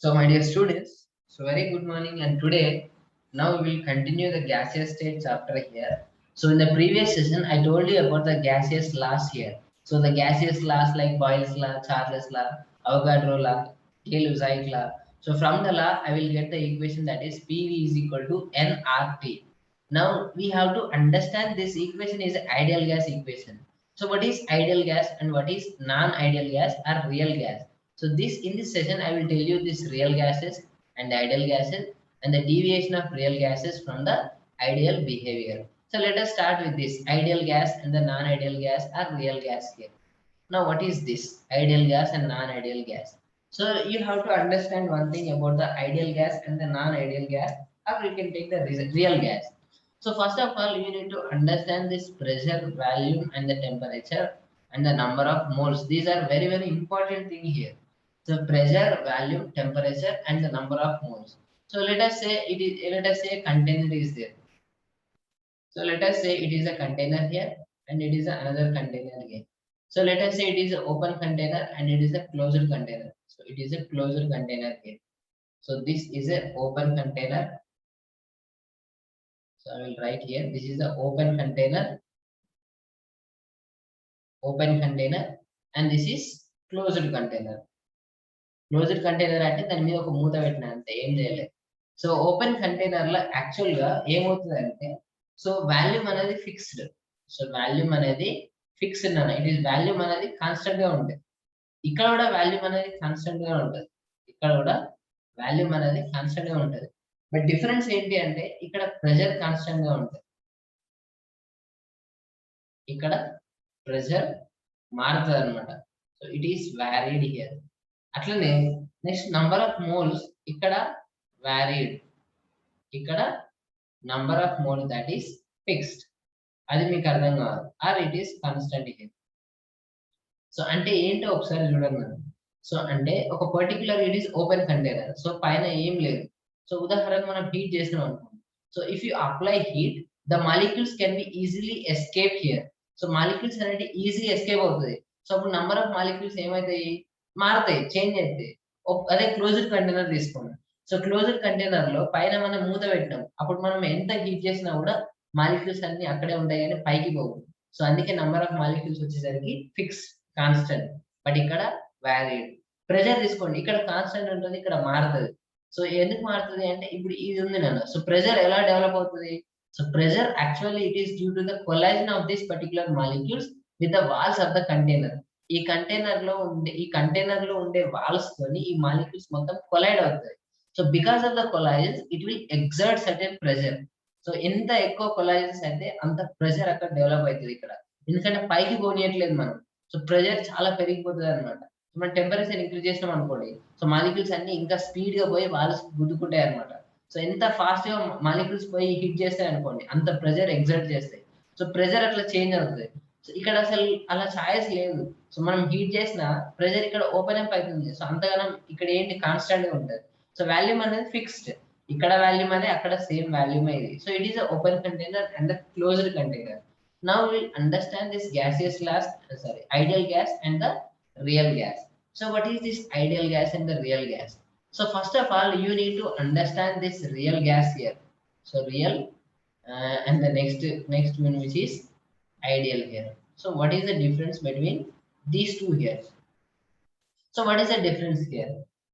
So, my dear students, so very good morning, and today now we will continue the gaseous state chapter here. So, in the previous session, I told you about the gaseous laws here. So, the gaseous laws like Boyle's law, Charles' law, Avogadro law, Gay-Lussac law. So, from the law, I will get the equation that is PV is equal to nRT. Now, we have to understand this equation is an ideal gas equation. So, what is ideal gas and what is non-ideal gas or real gas? So this in this session, I will tell you this real gases and ideal gases and the deviation of real gases from the ideal behavior. So let us start with this ideal gas and the non-ideal gas or real gas here. Now what is this ideal gas and non-ideal gas? So you have to understand one thing about the ideal gas and the non-ideal gas, or you can take the real gas. So first of all, you need to understand this pressure, volume, and the temperature and the number of moles. These are very important thing here. So pressure, volume, temperature, and the number of moles. So let us say it is. Let us say a container is there. So let us say it is a container here, and it is another container here. So let us say it is an open container and it is a closed container. So it is a closed container here. So this is an open container. So I will write here. This is the open container, and this is closed container. Closed container అంటే దాని మీద ఒక మూత పెట్టిన అంతే ఏం చేయలేదు. So open container లో యాక్చువల్ గా ఏమవుతుందంటే సో వాల్యూమ్ అనేది ఫిక్స్డ్. సో వాల్యూమ్ అనేది ఫిక్స్డ్ అన్న ఇట్ ఈస్ వాల్యూమ్ అనేది కాన్స్టెంట్ గా ఉంటుంది. ఇక్కడ కూడా వాల్యూమ్ అనేది కాన్స్టెంట్ గా ఉంటుంది. ఇక్కడ కూడా వాల్యూమ్ అనేది కాన్స్టెంట్ గా ఉంటుంది. బట్ డిఫరెన్స్ ఏంటి అంటే ఇక్కడ ప్రెషర్ కాన్స్టెంట్ గా ఉంటుంది. ఇక్కడ ప్రెషర్ మారుతుంది అనమాట. So it is varied here. అట్లనే నెక్స్ట్ నంబర్ ఆఫ్ మోల్స్ ఇక్కడ వ్యారీడ్. ఇక్కడ number of moles that is fixed. అది మీకు అర్థం కావాలి. Or it is constant here. So అంటే ఏంటో ఒకసారి చూడండి. సో అంటే ఒక particular it is open container. So పైన ఏం లేదు. సో ఉదాహరణకు మనం హీట్ చేసినాం అనుకోండి. So if you apply heat the molecules can be easily escape here. So molecules అనేది ఈజీ ఎస్కేప్ అవుతుంది. సో అప్పుడు నంబర్ ఆఫ్ మాలిక్యూల్స్ ఏమవుతాయి, మారుతాయి, చేంజ్ అవుతాయి. అదే క్లోజ్డ్ కంటైనర్ తీసుకోండి. సో క్లోజ్డ్ కంటైనర్ లో పైన మనం మూత పెట్టినాం, అప్పుడు మనం ఎంత హీట్ చేసినా కూడా మాలిక్యూల్స్ అన్ని అక్కడే ఉంటాయి కానీ పైకి పోవు. సో అందుకే నంబర్ ఆఫ్ మాలిక్యూల్స్ వచ్చేసరికి ఫిక్స్ కాన్స్టెంట్. బట్ ఇక్కడ వ్యారీడ్. ప్రెషర్ తీసుకోండి, ఇక్కడ కాన్స్టెంట్ ఉంటుంది, ఇక్కడ మారుతుంది. సో ఎందుకు మారుతుంది అంటే ఇప్పుడు ఇది ఉంది నాన్న. సో ప్రెషర్ ఎలా డెవలప్ అవుతుంది? So pressure actually it is due to the collision of this particular molecules with the walls of the container. ఈ కంటైనర్ లో ఉండే వాల్స్ తోని ఈ మాలిక్యూల్స్ మొత్తం కొలైడ్ అవుతాయి. So because of the collisions it will exert certain pressure. So ఎంత ఎక్కువ కొలైజన్స్ అయితే అంత ప్రెషర్ అక్కడ డెవలప్ అవుతుంది ఇక్కడ. ఎందుకంటే పైకి పోనీయట్లేదు మనం. సో ప్రెషర్ చాలా పెరిగిపోతుంది అనమాట. మనం టెంపరేచర్ ఇంక్రీజ్ చేసినాం అనుకోండి, సో మాలిక్యూల్స్ అన్ని ఇంకా స్పీడ్ గా పోయి వాల్స్ గుద్దుకుంటాయి అనమాట. సో ఎంత ఫాస్ట్ గా మాలిక్యూల్స్ పోయి హిట్ చేస్తాయి అనుకోండి, అంత ప్రెషర్ ఎగ్జర్ట్ చేస్తాయి. సో ప్రెషర్ అట్లా చేంజ్ అవుతుంది. సో ఇక్కడ అసలు అలా ఛాయిస్ లేదు. సో మనం హీట్ చేసిన ప్రెషర్ ఇక్కడ ఓపెన్ అప్ అవుతుంది. సో అంతగానం ఇక్కడ ఏంటి కాన్స్టెంట్ గా ఉంటుంది. సో వాల్యూమ్ అనేది ఫిక్స్డ్. ఇక్కడ వాల్యూమ్ అనేది అక్కడ సేమ్ వాల్యూమ్ ఇది. So it is open container and the closed container. Now we'll understand this gaseous gas, ideal gas and the real gas. So what is this ideal gas and the real gas? So first of all, you need to understand this real gas here. So real and the next one which is ideal here. So what is the difference between these two here? So what is the difference here?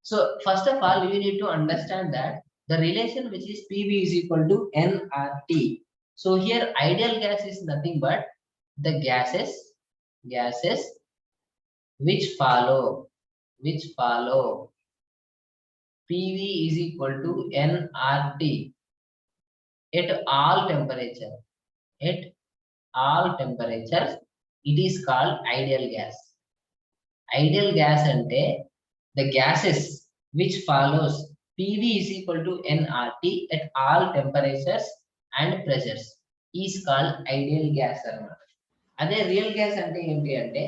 So first of all, you need to understand that the relation which is PV is equal to nRT. So here ideal gas is nothing but the gases which follow PV is equal to nRT at all temperature. At all temperatures, it is called ideal gas. Ideal gas ante the gases which follows PV is equal to nRT at all temperatures and pressures is called ideal gas అన్నమాట. అదే real gas అంటే ఏంటి అంటే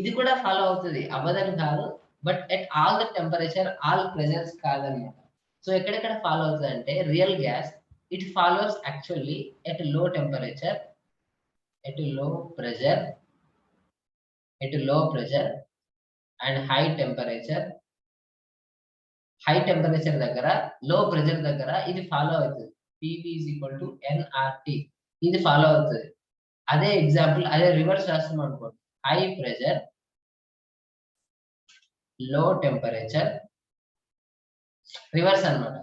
ఇది కూడా follow అవుతుంది, అవ్వదని కాదు, but at all the temperature all pressures కాదనమాట. సో ఎక్కడెక్కడ ఫాలో అవుతుంది అంటే real gas it follows actually at low temperature, at low pressure and high temperature high temperature దగ్గర లో ప్రెషర్ దగ్గర ఇది ఫాలో అవుతుంది. PV is equal to nRT ఇది follow అవుతుంది. అదే ఎగ్జాంపుల్ అదే రివర్స్ రాస్తున్నాం అనుకోండి, high pressure low temperature reverse అన్నమాట.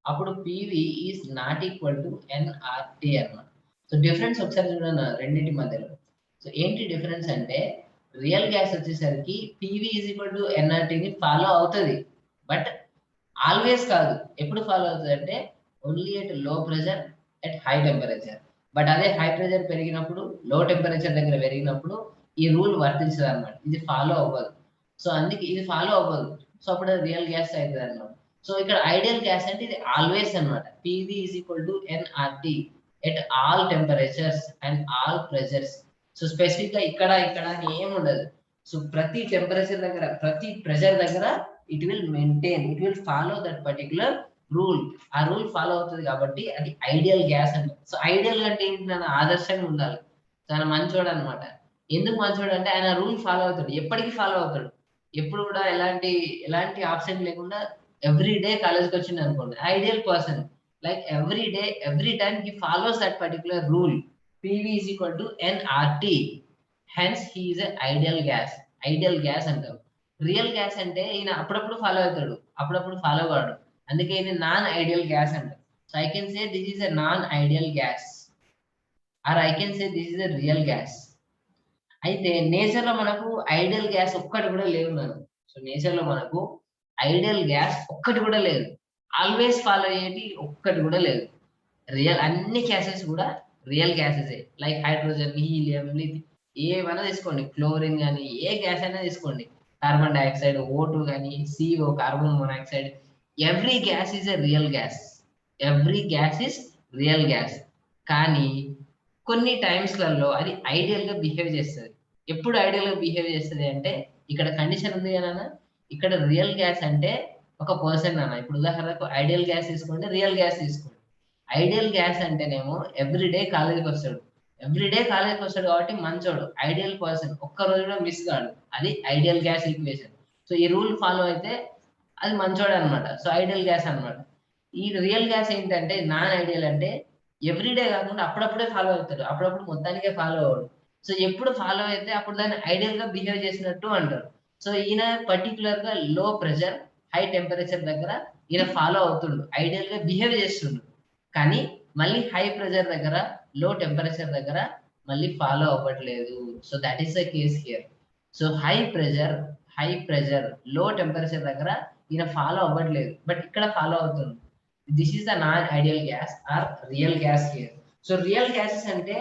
అప్పుడు PV is not equal to nRT అన్నమాట. సో డిఫరెన్స్ ఒకసారి చూడండి రెండింటి మధ్యలో. సో ఏంటి డిఫరెన్స్ అంటే రియల్ గ్యాస్ వచ్చేసరికి PV is equal to nRT ని ఫాలో అవుతుంది, బట్ ఆల్వేస్ కాదు. ఎప్పుడు ఫాలో అవుతుంది అంటే only at low pressure at high temperature. But అదే హై ప్రెషర్ పెరిగినప్పుడు లో టెంపరేచర్ దగ్గర పెరిగినప్పుడు ఈ రూల్ వర్తించదు అనమాట, ఇది ఫాలో అవ్వదు. సో అందుకే ఇది ఫాలో అవ్వదు. సో అప్పుడు అది రియల్ గ్యాస్ అవుతుంది అనమాట. సో ఇక్కడ ఐడియల్ గ్యాస్ అంటే ఇది ఆల్వేస్ అనమాట. PV is equal to nRT at all temperatures and all pressures. So specific గా ఇక్కడ ఇక్కడ అని ఏం ఉండదు. సో ప్రతి టెంపరేచర్ దగ్గర ప్రతి ప్రెషర్ దగ్గర it will maintain, it will follow that particular rule. ఆ రూల్ ఫాలో అవుతుంది కాబట్టి అది ఐడియల్ గ్యాస్ అంట. సో ఐడియల్ అంటే ఏంటి, నన్ను ఆదర్శంగా ఉండాలి, తన మంచోడు అనమాట. ఎందుకు మంచోడు అంటే ఆయన రూల్ ఫాలో అవుతాడు, ఎప్పటికీ ఫాలో అవుతాడు. ఎప్పుడు కూడా ఎలాంటి ఎలాంటి ఆప్షన్ లేకుండా ఎవ్రీ డే కాలేజ్కి వచ్చింది అనుకోండి, ideal person. Like every day every time he follows that particular rule. PV is equal to nRT. Hence he is a ideal gas. Ideal gas అంటాం. రియల్ గ్యాస్ అంటే ఈయన అప్పుడప్పుడు ఫాలో అవుతాడు, అప్పుడప్పుడు ఫాలో కాడు, అందుకే ఇది నాన్ ఐడియల్ గ్యాస్ అంటారు. So I can say this is a non ideal gas or I can say this is a real gas. అయితే నేచర్ లో మనకు ఐడియల్ గ్యాస్ ఒక్కటి కూడా లేవు మనం. సో నేచర్ లో మనకు ఐడియల్ గ్యాస్ ఒక్కటి కూడా లేదు, ఆల్వేస్ ఫాలో అయ్యేది ఒక్కటి కూడా లేదు. రియల్ అన్ని గ్యాసెస్ కూడా real gases, like hydrogen, helium, ఏమైనా తీసుకోండి, క్లోరిన్ కానీ ఏ గ్యాస్ అయినా తీసుకోండి, కార్బన్ డైఆక్సైడ్, O2 కానీ, CO carbon monoxide, every gas is a real gas. Every gas is real gas. కానీ కొన్ని టైమ్స్లలో అది ఐడియల్ గా బిహేవ్ చేస్తుంది. ఎప్పుడు ఐడియల్ గా బిహేవ్ చేస్తుంది అంటే ఇక్కడ కండిషన్ ఉంది కదా, ఇక్కడ రియల్ గ్యాస్ అంటే ఒక పర్సన్ అన్న. ఇప్పుడు ఉదాహరణకు ఐడియల్ గ్యాస్ తీసుకోండి, రియల్ గ్యాస్ తీసుకోండి. ఐడియల్ గ్యాస్ అంటేనేమో ఎవ్రీడే కాలేజీకి వస్తాడు, ఎవ్రీడే కాలేజీకి వస్తాడు కాబట్టి మంచోడు, ఐడియల్ పర్సన్, ఒక్క రోజు కూడా మిస్ కాడు, అది ఐడియల్ గ్యాస్ ఈక్వేషన్. సో ఈ రూల్ ఫాలో అయితే అది మంచోడు అనమాట. సో ఐడియల్ గ్యాస్ అనమాట. ఈ రియల్ గ్యాస్ ఏంటంటే నాన్ ఐడియల్ అంటే ఎవ్రీడే కాకుండా అప్పుడప్పుడే ఫాలో అవుతాడు, అప్పుడప్పుడు మొత్తానికే ఫాలో అవ్వడు. సో ఎప్పుడు ఫాలో అయితే అప్పుడు దాన్ని ఐడియల్ గా బిహేవ్ చేసినట్టు అంటారు. సో ఈయన పర్టికులర్ గా లో ప్రెషర్ హై టెంపరేచర్ దగ్గర ఈయన ఫాలో అవుతుండు, ఐడియల్ గా బిహేవ్ చేస్తుండు. కానీ మళ్ళీ హై ప్రెషర్ దగ్గర లో టెంపరేచర్ దగ్గర మళ్ళీ ఫాలో అవ్వట్లేదు. So that is the case here. So high pressure low temperature దగ్గర ఈయన ఫాలో అవ్వట్లేదు, బట్ ఇక్కడ ఫాలో అవుతుంది. This is the non ideal gas or real gas here. So real gases అంటే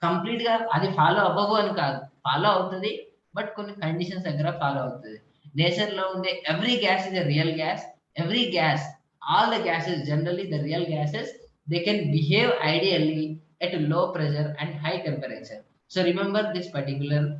కంప్లీట్ గా అది ఫాలో అవ్వవు అని కాదు, ఫాలో అవుతుంది, బట్ కొన్ని కండిషన్స్ దగ్గర ఫాలో అవుతుంది. నేచర్ లో ఉండే every gas is a real gas. Every gas, all the gases, generally the real gases, they can behave ideally at low pressure and high temperature. So remember this particularly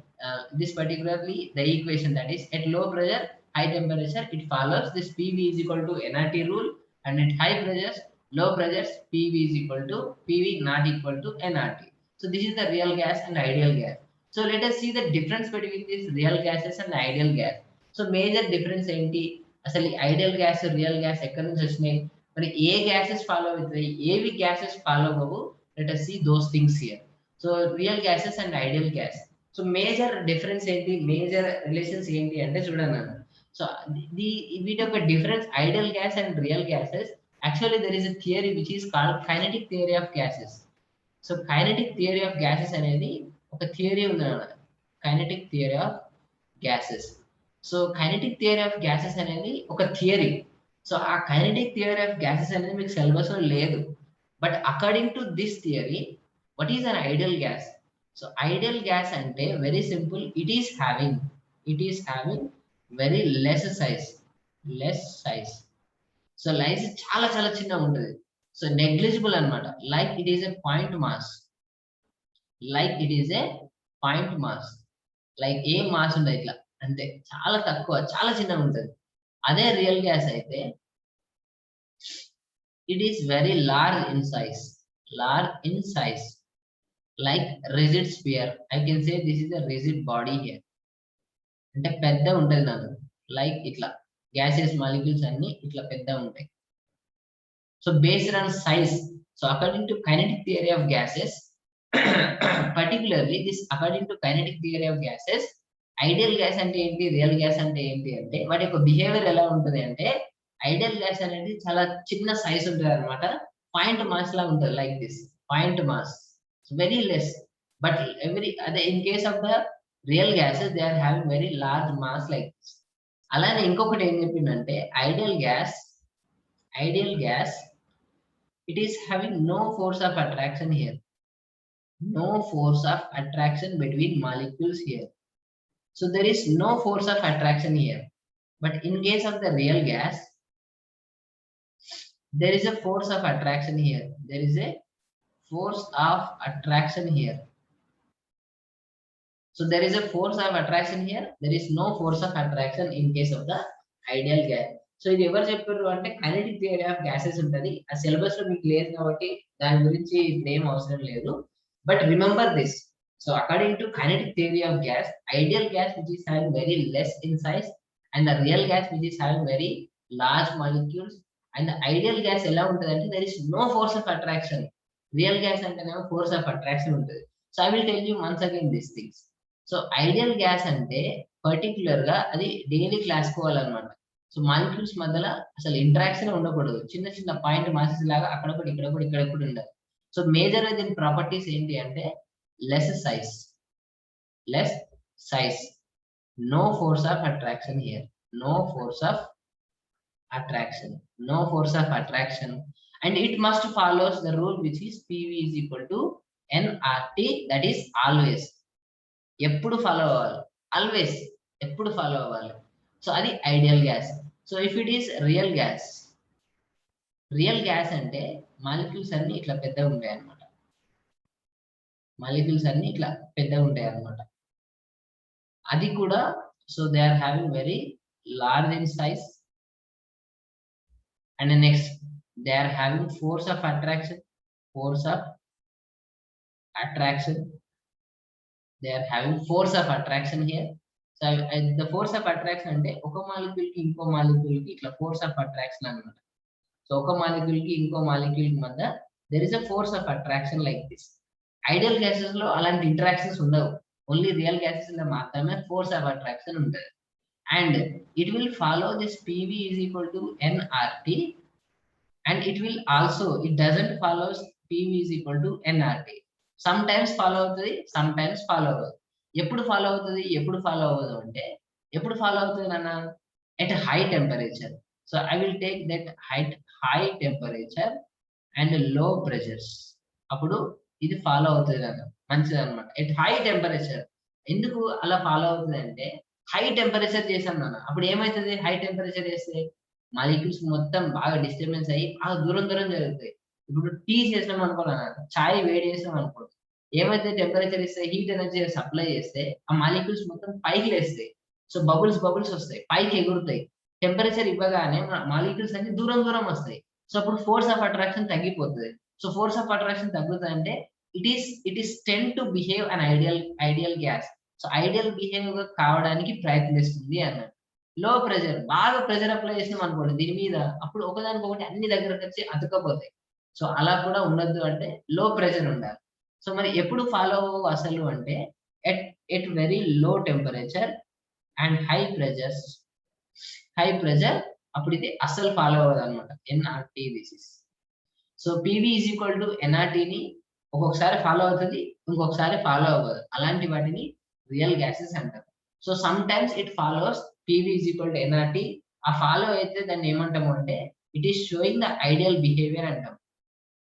the equation, that is at low pressure high temperature it follows this PV is equal to nRT rule, and at high pressures low pressures PV is equal to PV not equal to nRT. So this is the real gas and ideal gas. So let us see the difference between these real gases and ideal gas. So major difference ఏంటి, అసలు ideal gas real gas ఎక్కడి నుంచి వచ్చినాయి, మరి ఏ gases follow అవుతాయి, ఏవి gases follow అవ్వవు, let us see those things here. So real gases and ideal gas. So major difference ఏంటి, మేజర్ రిలేషన్స్ ఏంటి అంటే చూడండి అన్న. సో వీటి యొక్క difference ideal gas and real gases, actually there is a theory which is called kinetic theory of gases. So kinetic theory of gases అనేది ఒక theory ఉంది అన్నమాట, kinetic theory of gases. So kinetic theory of gases అనేది ఒక theory. So ఆ kinetic theory of gases అనేది మీకు syllabus లో లేదు, but according to this theory what is an ideal gas. So ideal gas అంటే very simple, it is having very less size. So లైజ్ చాలా చాలా చిన్నగా ఉంటుంది. సో నెగ్లిజిబుల్ అనమాట, like it is a point mass, like ఏ mass ఉండదు ఇట్లా, అంతే, చాలా తక్కువ, చాలా చిన్నగా ఉంటుంది. అదే రియల్ గ్యాస్ అయితే it is very large in size, like rigid sphere. I can say this is the rigid body here, అంటే పెద్ద ఉంటుంది నాకు, లైక్ ఇట్లా గ్యాసెస్ మాలిక్యూల్స్ అన్ని ఇట్లా పెద్ద ఉంటాయి. So based on size, so according to kinetic theory of gases, particularly this according to kinetic theory of gases, ideal gas అంటే ఏంటి, రియల్ గ్యాస్ అంటే ఏంటి అంటే వాటి యొక్క బిహేవియర్ ఎలా ఉంటుంది అంటే, ఐడియల్ గ్యాస్ అనేది చాలా చిన్న సైజ్ ఉంటుంది అనమాట, పాయింట్ మాస్ లా ఉంటుంది, like this point mass, very less. But every అదే in case of the real gases they are having very large mass like this. అలానే ఇంకొకటి ఏం చెప్పిందంటే, ideal gas it is having no force of attraction here, no force of attraction between molecules here. So there is no force of attraction here. But in case of the real gas, there is a force of attraction here. There is a force of attraction here. So there is a force of attraction here. There is no force of attraction in case of the ideal gas. So ఇది ఎవరు చెప్పారు అంటే, kinetic theory of gases ఉంటుంది. ఆ syllabus లో మీకు లేదు కాబట్టి దాని గురించి ఏం అవసరం లేదు. But remember this. So according to kinetic theory of gas, ideal gas which is having very less in size and the real gas which is having very large molecules. And ideal gas ఎలా ఉంటుంది అంటే, there is no force of attraction. Real gas అంటేనేమో force of attraction ఉంటుంది. So I will tell you once again this things. So ideal gas అంటే particular గా అది daily క్లాసుకోవాలన్నమాట. So molecules మధ్యలో అసలు ఇంటరాక్షన్ ఉండకూడదు, చిన్న చిన్న పాయింట్ మాసెస్ లాగా అక్కడొకటి ఇక్కడొకటి ఇక్కడొకటి ఉండాలి. సో మేజర్ దీని ప్రాపర్టీస్ ఏంటి అంటే, less size, no force of attraction here, no force of attraction, and it must follows the rule which is PV is equal to nRT, that is always, ఎప్పుడు follow అవ్వాలి, always ఎప్పుడు follow అవ్వాలి. So అది ideal gas. So if it is real gas అంటే molecules అన్ని ఇట్లా పెద్దగా ఉంటాయి అన్నమాట, అది కూడా. So they are having very large in size. And next they are having force of attraction, they are having force of attraction here. So the force of attraction అంటే ఒక మాలిక్యూల్ కి ఇంకో మాలిక్యూల్ కి ఇట్లా ఫోర్స్ ఆఫ్ అట్రాక్షన్ అన్నమాట. So ఒక molecule కి ఇంకో మాలిక్యూల్ కి మధ్య there is a force of attraction like this. Ideal gases లో అలాంటి ఇంటరాక్షన్స్ ఉండవు, ఓన్లీ రియల్ గ్యాసెస్ లో మాత్రమే ఫోర్స్ ఆఫ్ అట్రాక్షన్ ఉంటుంది. And it will follow this PV is equal to nRT, and it doesn't follow PV is equal to nRT. Some times follow అవుతుంది, some times follow అవ్వదు. ఎప్పుడు follow అవుతుంది, ఎప్పుడు follow అవ్వదు అంటే, ఎప్పుడు ఫాలో అవుతుంది నాన్న, at high temperature. So I will take that high temperature and లో ప్రెషర్స్, అప్పుడు ఇది ఫాలో అవుతుంది నాన్న, మంచిది అనమాట. ఎట్ హై టెంపరేచర్ ఎందుకు అలా ఫాలో అవుతుంది అంటే, హై టెంపరేచర్ చేసాం నాన్న, అప్పుడు ఏమవుతుంది, హై టెంపరేచర్ చేస్తే మాలిక్యూల్స్ మొత్తం బాగా డిస్టర్బెన్స్ అయ్యి బాగా దూరం జరుగుతాయి. ఇప్పుడు టీ చేసినాం అనుకున్నా, చాయ్ వేడి చేసినాం అనుకో, ఏమైతే టెంపరేచర్ ఇస్తే, హీట్ ఎనర్జీ సప్లై చేస్తే ఆ మాలిక్యూల్స్ మొత్తం పైకి లేస్తాయి. సో బబుల్స్ వస్తాయి, పైకి ఎగురుతాయి. టెంపరేచర్ ఇవ్వగానే మాలిక్యూల్స్ అన్ని దూరం వస్తాయి. సో అప్పుడు ఫోర్స్ ఆఫ్ అట్రాక్షన్ తగ్గిపోతుంది. సో ఫోర్స్ ఆఫ్ అట్రాక్షన్ తగ్గుతుంది అంటే, it is ten to behave an ideal gas. So ideal behave కావడానికి ప్రయత్నిస్తుంది అన్నట్టు. లో ప్రెషర్, బాగా ప్రెషర్ అప్లై చేసినాం అనుకోండి దీని మీద, అప్పుడు ఒకదానికొకటి అన్ని దగ్గరకు వచ్చి అతుకపోతాయి. సో అలా కూడా ఉండొద్దు అంటే లో ప్రెషర్ ఉండాలి. సో మరి ఎప్పుడు ఫాలో అసలు అంటే, at very low temperature and high pressure, అప్పుడు ఇది అస్సలు ఫాలో అవ్వదు అనమాట. NRT this is. So PV is equal to NRT ని ఒక్కొక్కసారి ఫాలో అవుతుంది, ఇంకొకసారి ఫాలో అవ్వదు. అలాంటి వాటిని రియల్ గ్యాసెస్ అంటారు. So some times it follows PV is equal to NRT. ఆ ఫాలో అయితే దాన్ని ఏమంటాము అంటే, it is showing the ideal behaviour అంటాం.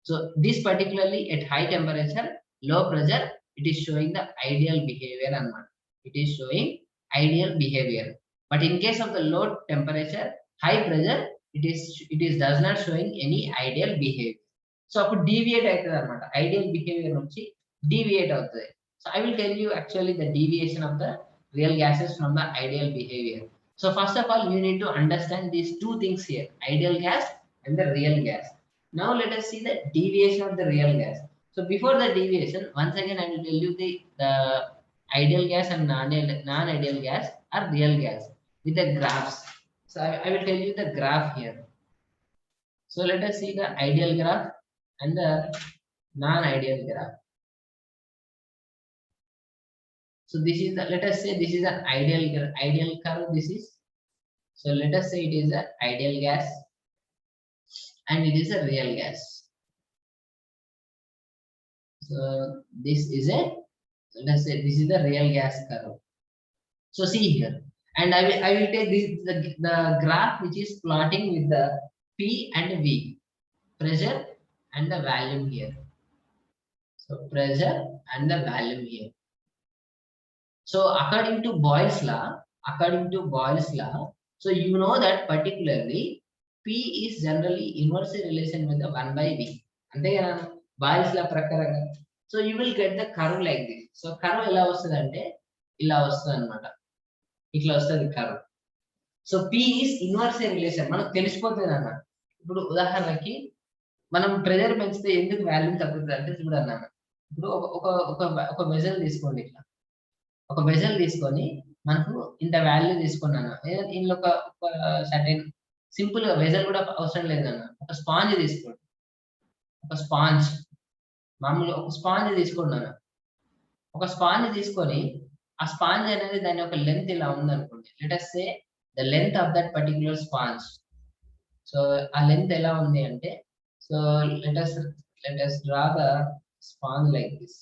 So this particularly at high temperature, low pressure, it is showing the ideal behavior anamata. It is showing ideal behavior. But in case of the low temperature, high pressure, it is does not showing any ideal behavior. So appudu deviate aitadi anamata. Ideal behavior nunchi deviate avutadi. So I will tell you actually the deviation of the real gases from the ideal behavior. So first of all, you need to understand these two things here, ideal gas and the real gas. Now let us see the deviation of the real gas. So before the deviation, once again I will tell you the ideal gas and non-ideal gas or real gas with the graphs. So I will tell you the graph here. So let us see the ideal graph and the non-ideal graph. So this is the, let us say this is an ideal curve. This is, so let us say it is an ideal gas and it is a real gas. So this is a, let us say this is the real gas curve. So see here, and I will take this the graph which is plotting with the P and V, pressure and the volume here. So pressure and the volume here. So according to Boyle's law, so you know that particularly P is generally inversely relation with the 1 by V. And then Boyle's law prakaram. So you will get the curve like this. So curve ela vastadante ila vastadu annamata. Itla vastadi curve. So P is inverse relation మనకు తెలిసిపోతుంది అన్న. ఇప్పుడు ఉదాహరణకి మనం pressure పెంచితే ఎందుకు value తగ్గుతుంది అంటే చూడన్న. ఇప్పుడు ఒక ఒక ఒక వెజల్ తీసుకోండి ఇట్లా. ఒక వెజల్ తీసుకొని మనకు ఇంత వాల్యూ తీసుకున్నాను. ఇందులో ఒక సర్టెన్ సింపుల్ గా వెజల్ కూడా అవసరం లేదన్న. ఒక స్పాంజ్ తీసుకోండి. ఒక స్పాంజ్ మామూలుగా ఒక స్పాంజ్ తీసుకున్నాను. ఒక స్పాంజ్ తీసుకొని ఆ స్పాంజ్ అనేది దాని యొక్క లెంత్ ఇలా ఉందనుకోండి. Let us say the length of that particular sponge. So a length ela undi ante, so let us draw the sponge like this.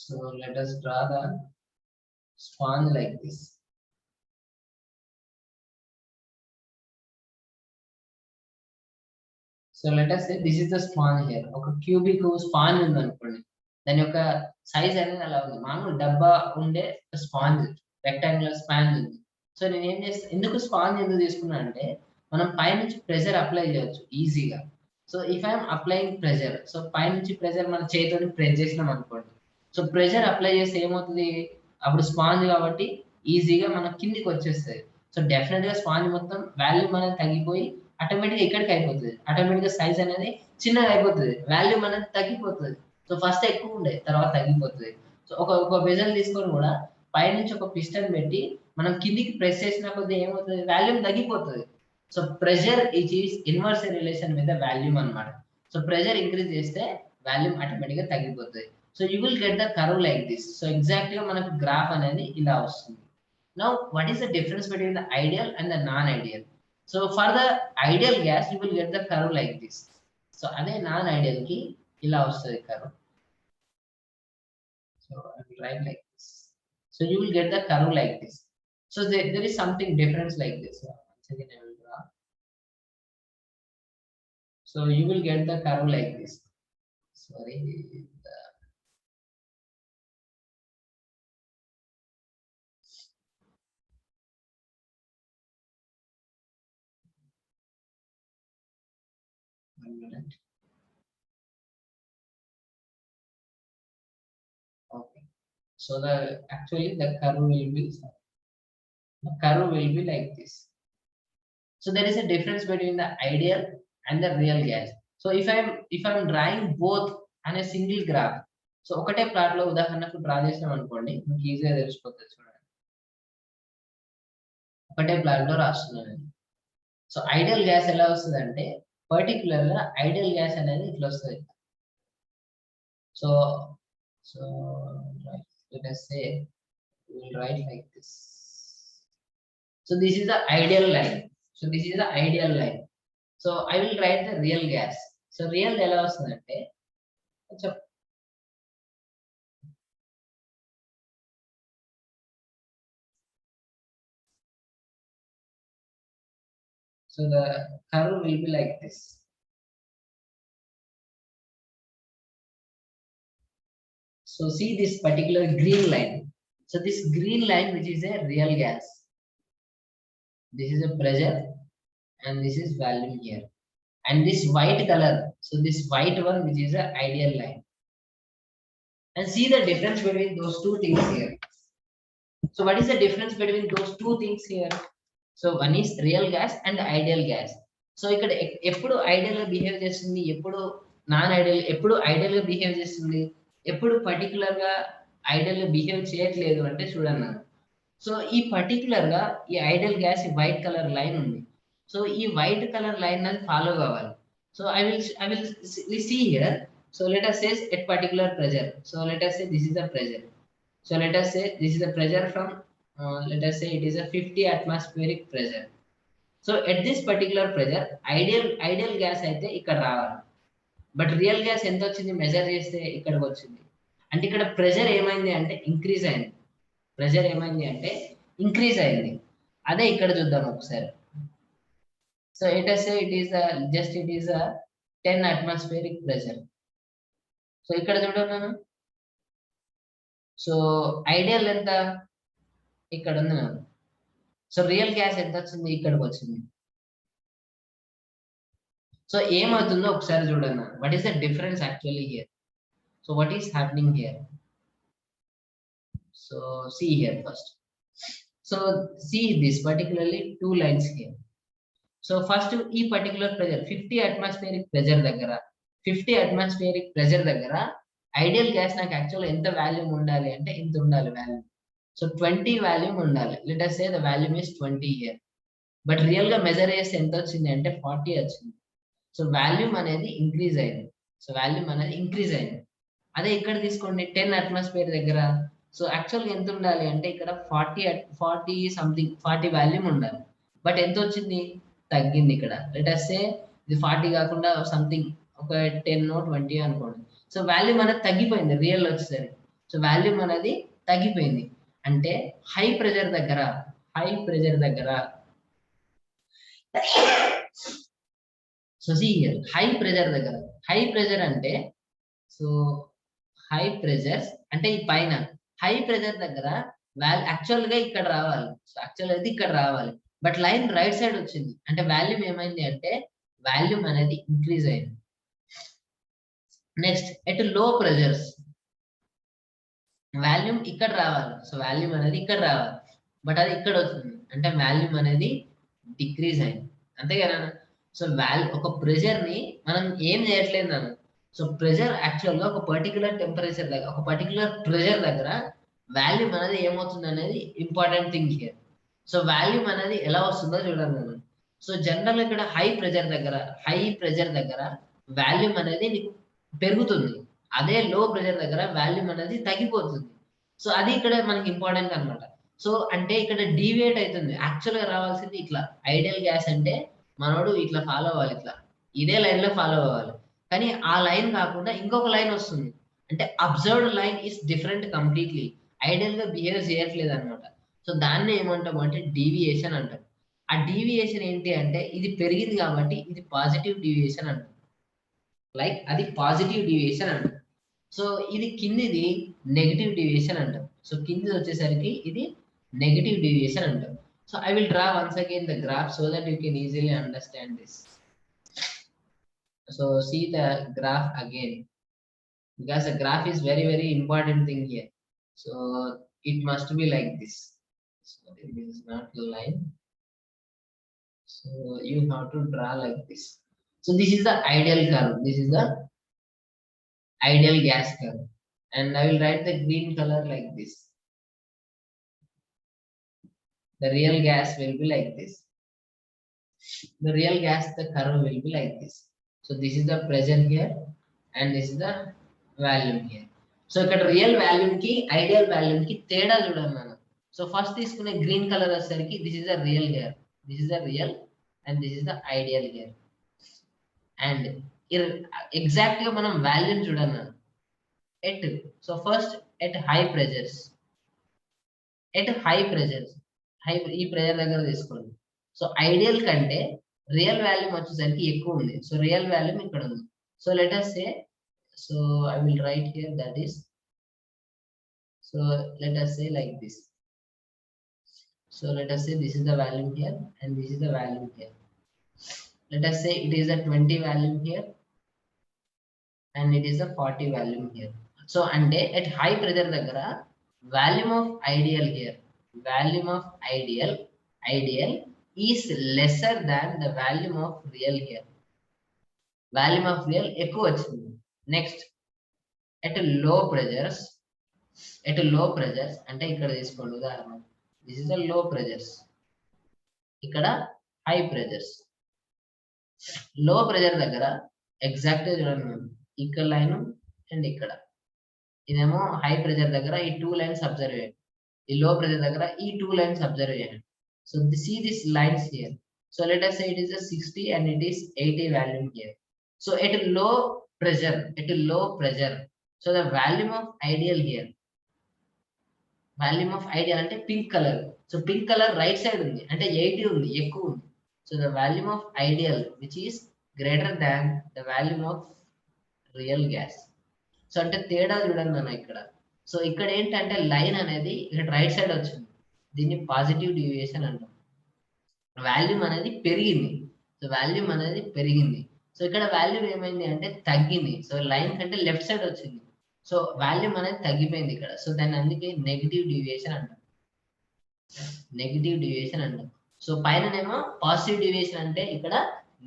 So let us draw the sponge like this. So let us say this is the sponge here. ఒక cubic sponge ఉంది అనుకోండి. దాని యొక్క size అనేది అలా ఉంది. మామూలు డబ్బా ఉండే స్పాంజ్, రెక్టాంగులర్ స్పాంజ్ ఉంది. సో నేను ఏం చేస్తాను, ఎందుకు స్పాంజ్ ఎందుకు తీసుకున్నా అంటే మనం పైనుంచి ప్రెషర్ అప్లై చేయొచ్చు ఈజీగా. So if I'm applying pressure, so పైనుంచి ప్రెషర్ మన చేతితో ప్రెస్ చేసినాం అనుకోండి. సో ప్రెషర్ అప్లై చేస్తే ఏమవుతుంది, అప్పుడు స్పాంజ్ కాబట్టి ఈజీగా మన కిందికి వచ్చేస్తుంది. సో డెఫినెట్ గా స్పాంజ్ మొత్తం వాల్యూమ్ అనేది తగ్గిపోయి ఆటోమేటిక్ ఎక్కడికి అయిపోతుంది, ఆటోమేటిక్ సైజ్ అనేది చిన్నగా అయిపోతుంది, వాల్యూమ్ అనేది తగ్గిపోతుంది. సో ఫస్ట్ ఎక్కువ ఉండే తర్వాత తగ్గిపోతుంది. సో ఒక వెజల్ తీసుకొని కూడా పైనుంచి ఒక పిస్టన్ పెట్టి మనం కిందికి ప్రెస్ చేసిన కొద్దీ ఏమవుతుంది, వాల్యూమ్ తగ్గిపోతుంది. So pressure is inverse relation with the volume అన్నమాట. సో ప్రెషర్ ఇంక్రీజ్ చేస్తే వాల్యూమ్ ఆటోమేటిక్ గా తగ్గిపోతుంది. So you will get the curve like this. So exact గా మనకు గ్రాఫ్ అనేది ఇలా వస్తుంది. Now what is the difference between the ideal and the non ideal? So for the ideal gas you will get the curve like this. So ade non ideal ki ila vastadi curve. So I will write like this. So you will get the curve like this. So there is something difference like this. Once again I will draw. So you will get the curve like this. Sorry. One minute. Okay. So actually the curve will be like this. So there is a difference between the ideal and the real gas. So if I'm drawing both on a single graph, so ఒకటే plot లో ఉదాహరణకు draw చేసాం అనుకోండి, మీకు ఈజీగా తెలిసిపోతుంది. చూడండి, ఒకటే ప్లాట్ లో రాస్తున్నాను. సో ఐడియల్ గ్యాస్ ఎలా వస్తుంది అంటే పర్టికులర్ గా ఐడియల్ గ్యాస్ అనేది ఇట్లా వస్తుంది. So let us say we will write like this. So this is the ideal line. So I will write the real gas. So real ఎలా వస్తుందంటే so the curve will be like this. So see this particular green line. So this green line which is a real gas. This is a pressure and this is volume here. And this white color, so this white one which is a ideal line. And see the difference between those two things here. So what is the difference between those two things here? So one is real gas and ideal gas. So ఇక్కడ ఎప్పుడు ideal గా behave చేస్తుంది, ఎప్పుడు non ideal, ఎప్పుడు ideal గా behave చేస్తుంది, ఎప్పుడు particular గా ఐడియల్ గా బిహేవ్ చేయట్లేదు అంటే చూడండి. సో ఈ పర్టికులర్ గా ఈ ఐడియల్ గ్యాస్ ఈ వైట్ కలర్ లైన్ ఉంది. సో ఈ వైట్ కలర్ లైన్ అనేది ఫాలో కావాలి. So I will see here. So let us say at particular pressure. So let us say this is the pressure. So let us say this is the pressure from let us say it is a 50 atmospheric pressure. So at this particular pressure ideal gas అయితే ఇక్కడ రావాలి. But real gas ఎంత వచ్చింది measure చేస్తే ఇక్కడికి వచ్చింది. అంటే ఇక్కడ ప్రెషర్ ఏమైంది అంటే ఇంక్రీజ్ అయింది. ప్రెషర్ ఏమైంది అంటే ఇంక్రీజ్ అయింది. అదే ఇక్కడ చూద్దాం ఒకసారి. So it say it is a 10 atmospheric pressure. So ఇక్కడ చూడండి. సో ఐడియల్ ఎంత ఇక్కడ ఉంది. సో రియల్ గ్యాస్ ఎంత వచ్చింది ఇక్కడికి వచ్చింది. సో ఏమవుతుందో ఒకసారి చూడండి. What is the difference actually here? So what is happening here? So see here first. So see this particularly two lines here. So first ఈ particular pressure 50 atmospheric pressure దగ్గర 50 atmospheric pressure దగ్గర ideal gas నాకు actual ఎంత volume ఉండాలి అంటే ఇంత ఉండాలి volume. So 20 volume ఉండాలి. Let us say the volume is 20 here. But real గా మెజర్ చేస్తే ఎంత వచ్చింది అంటే 40 వచ్చింది. సో వాల్యూమ్ అనేది ఇంక్రీజ్ అయింది. సో వాల్యూమ్ అనేది ఇంక్రీజ్ అయింది. అదే ఇక్కడ తీసుకోండి 10 అట్మాస్ఫియర్ దగ్గర. సో యాక్చువల్గా ఎంత ఉండాలి అంటే ఇక్కడ 40 సంథింగ్ 40 వాల్యూమ్ ఉండాలి. బట్ ఎంత వచ్చింది? తగ్గింది. ఇక్కడ లెట్ us say ఇది 40 కాకుండా సంథింగ్ ఒక 10 20 అనుకోండి. సో వాల్యూమ్ అనేది తగ్గిపోయింది రియల్ వచ్చేసరికి. సో వాల్యూమ్ అనేది తగ్గిపోయింది. అంటే హై ప్రెషర్ దగ్గర so see here high pressure అంటే సో హై ప్రెషర్స్ అంటే ఈ పైన హై ప్రెషర్ దగ్గర యాక్చువల్ గా ఇక్కడ రావాలి. సో యాక్చువల్ అయితే ఇక్కడ రావాలి. బట్ లైన్ రైట్ సైడ్ వచ్చింది. అంటే వాల్యూమ్ ఏమైంది అంటే వాల్యూమ్ అనేది ఇంక్రీజ్ అయింది. నెక్స్ట్ ఎట్ లో ప్రెషర్స్ వాల్యూమ్ ఇక్కడ రావాలి. సో వాల్యూమ్ అనేది ఇక్కడ రావాలి. బట్ అది ఇక్కడ వచ్చింది. అంటే వాల్యూమ్ అనేది డిక్రీజ్ అయింది. అంతే కదా. సో ఒక ప్రెషర్ ని మనం ఏం చేయట్లేదు నాన్న. సో ప్రెషర్ యాక్చువల్ గా ఒక పర్టికులర్ టెంపరేచర్ దగ్గర ఒక పర్టికులర్ ప్రెషర్ దగ్గర వాల్యూమ్ అనేది ఏమవుతుంది అనేది important thing here. So volume అనేది ఎలా వస్తుందో చూడండి మనం. సో జనరల్ ఇక్కడ హై ప్రెషర్ దగ్గర వాల్యూమ్ అనేది నీకు పెరుగుతుంది. అదే లో ప్రెషర్ దగ్గర వాల్యూమ్ అనేది తగ్గిపోతుంది. సో అది ఇక్కడ మనకి ఇంపార్టెంట్ అన్నమాట. సో అంటే ఇక్కడ డీవియేట్ అవుతుంది. యాక్చువల్ గా రావాల్సింది ఇట్లా. ఐడియల్ గ్యాస్ అంటే మనోడు ఇట్లా ఫాలో అవ్వాలి. ఇట్లా ఇదే లైన్ లో ఫాలో అవ్వాలి. కానీ ఆ లైన్ కాకుండా ఇంకొక లైన్ వస్తుంది. అంటే observed line is different completely. Ideal గా బిహేవ్ చేయట్లేదు అనమాట. సో దాన్ని ఏమంటాం అంటే డీవియేషన్ అంటాం. ఆ డీవియేషన్ ఏంటి అంటే ఇది పెరిగింది కాబట్టి ఇది పాజిటివ్ డీవియేషన్ అంటాం. లైక్ అది పాజిటివ్ డీవియేషన్ అంటాం. సో ఇది కిందిది నెగటివ్ డీవియేషన్ అంటాం. సో కింది వచ్చేసరికి ఇది నెగటివ్ డీవియేషన్ అంటాం. So I will draw once again the graph so that you can easily understand this. So see the graph again, because the graph is very important thing here. So it must be like this. So this is not the line. So you have to draw like this. So this is the ideal curve. This is the ideal gas curve. And I will write the green color like this. The real gas will be like this. The real gas, the curve will be like this. So this is the pressure here and this is the volume here. So ఇక్కడ real volume కి ideal volume కి తేడా చూడండి మనం. So first తీసుకునే green colour వచ్చేసరికి this is the real gear, this is the real and this is the ideal gear. And exact గా మనం వాల్యూమ్ చూడండి at. So first at high pressures ఈ ప్రెషర్ దగ్గర తీసుకోండి. సో ఐడియల్ కంటే real volume వచ్చేసరికి ఎక్కువ ఉంది. సో రియల్ వాల్యూమ్ ఇక్కడ ఉంది. So let us say, so I will write here that is, so let us say like this. So let us say this is the volume here and this is the volume here. Let us say it is a 20 volume here and it is a 40 volume here. So ante at high pressure దగ్గర volume of ideal here, volume of ideal is lesser than the volume of real here. Volume of real ఎక్కువ వచ్చింది. Next at low pressures, అంటే ఇక్కడ తీసుకోండి ఉదాహరణ, this is the low pressures, ఇక్కడ high pressures. లో pressure దగ్గర ఎగ్జాక్ట్ గా చూడండి, ఇక్కడ లైన్ అండ్ ఇక్కడ ఇదేమో హై ప్రెజర్ దగ్గర ఈ 2 లైన్స్ అబ్జర్వ్ చేయండి, ఈ లో ప్రెజర్ దగ్గర ఈ 2 లైన్స్ అబ్జర్వ్ చేయండి. So see this lines here. So let us say it is a 60 and it is 80 volume here. So at low pressure, so the volume of ideal here, volume of ideal అంటే pink colour. So pink colour right side ఉంది అంటే 80 ఉంది, ఎక్కువ ఉంది. So the volume of ideal which is greater than the volume of real gas. So అంటే తేడా చూడండి నాన్న ఇక్కడ. సో ఇక్కడ ఏంటంటే లైన్ అనేది ఇక్కడ రైట్ సైడ్ వచ్చింది, దీన్ని పాజిటివ్ డివియేషన్ అంటాం. వాల్యూమ్ అనేది పెరిగింది, సో వాల్యూమ్ అనేది పెరిగింది. సో ఇక్కడ వాల్యూమ్ ఏమైంది అంటే తగ్గింది. సో లైన్ కంటే లెఫ్ట్ సైడ్ వచ్చింది, సో వాల్యూమ్ అనేది తగ్గిపోయింది ఇక్కడ. సో దాన్ని అందుకే నెగిటివ్ డివియేషన్ అంటాం, నెగిటివ్ డివియేషన్ అంటాం. సో పైననేమో పాజిటివ్ డివియేషన్ అంటే ఇక్కడ